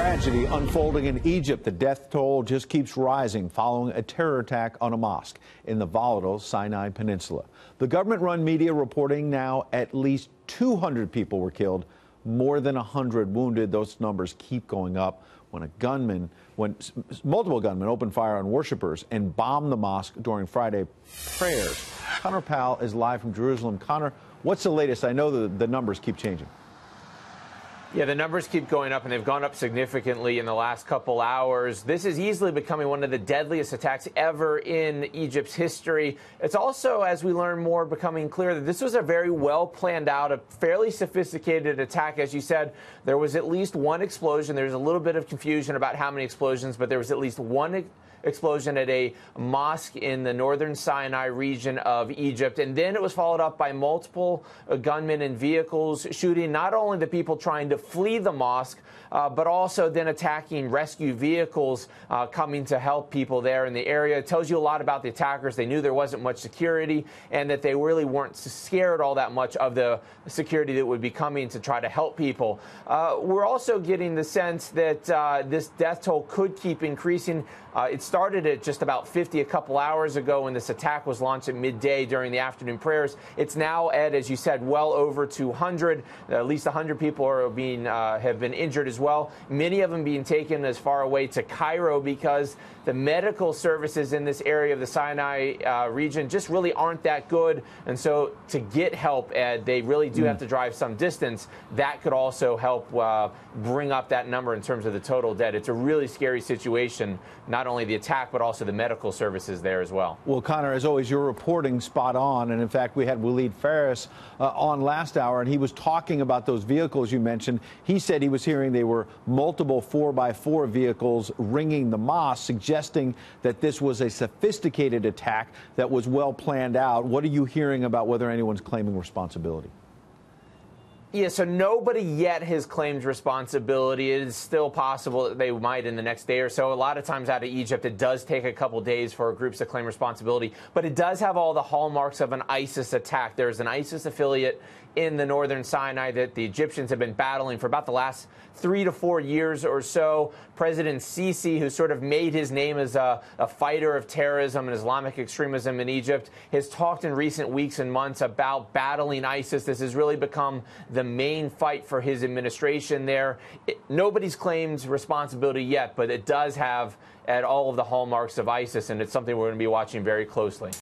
Tragedy unfolding in Egypt. The death toll just keeps rising following a terror attack on a mosque in the volatile Sinai Peninsula. The government-run media reporting now at least 200 people were killed, more than 100 wounded. Those numbers keep going up when multiple gunmen opened fire on worshipers and bombed the mosque during Friday prayers. Connor Powell is live from Jerusalem. Connor, what's the latest? I know the numbers keep changing. Yeah, the numbers keep going up, and they've gone up significantly in the last couple hours. This is easily becoming one of the deadliest attacks ever in Egypt's history. It's also, as we learn more, becoming clear that this was a very well planned out, a fairly sophisticated attack. As you said, there was at least one explosion. There's a little bit of confusion about how many explosions, but there was at least one explosion at a mosque in the northern Sinai region of Egypt. And then it was followed up by multiple gunmen and vehicles shooting not only the people trying to flee the mosque, but also then attacking rescue vehicles coming to help people there in the area. It tells you a lot about the attackers. They knew there wasn't much security and that they really weren't scared all that much of the security that would be coming to try to help people. We're also getting the sense that this death toll could keep increasing. It started at just about 50 a couple hours ago when this attack was launched at midday during the afternoon prayers. It's now at, as you said, well over 200. At least 100 people are have been injured as well. Many of them being taken as far away to Cairo because the medical services in this area of the Sinai region just really aren't that good. And so to get help, they really do have to drive some distance. That could also help bring up that number in terms of the total dead. It's a really scary situation, not only the attack, but also the medical services there as well. Well, Connor, as always, you're reporting spot on. And in fact, we had Waleed Faris on last hour, and he was talking about those vehicles you mentioned. He said he was hearing they were multiple 4x4 vehicles ringing the mosque, suggesting that this was a sophisticated attack that was well planned out. What are you hearing about whether anyone's claiming responsibility? Yeah, so nobody yet has claimed responsibility. It is still possible that they might in the next day or so. A lot of times out of Egypt, it does take a couple days for groups to claim responsibility, but it does have all the hallmarks of an ISIS attack. There's an ISIS affiliate in the northern Sinai that the Egyptians have been battling for about the last 3 to 4 years or so. President Sisi, who sort of made his name as a fighter of terrorism and Islamic extremism in Egypt, has talked in recent weeks and months about battling ISIS. This has really become the main fight for his administration there. Nobody's claimed responsibility yet, but it does have all of the hallmarks of ISIS, and it's something we're going to be watching very closely.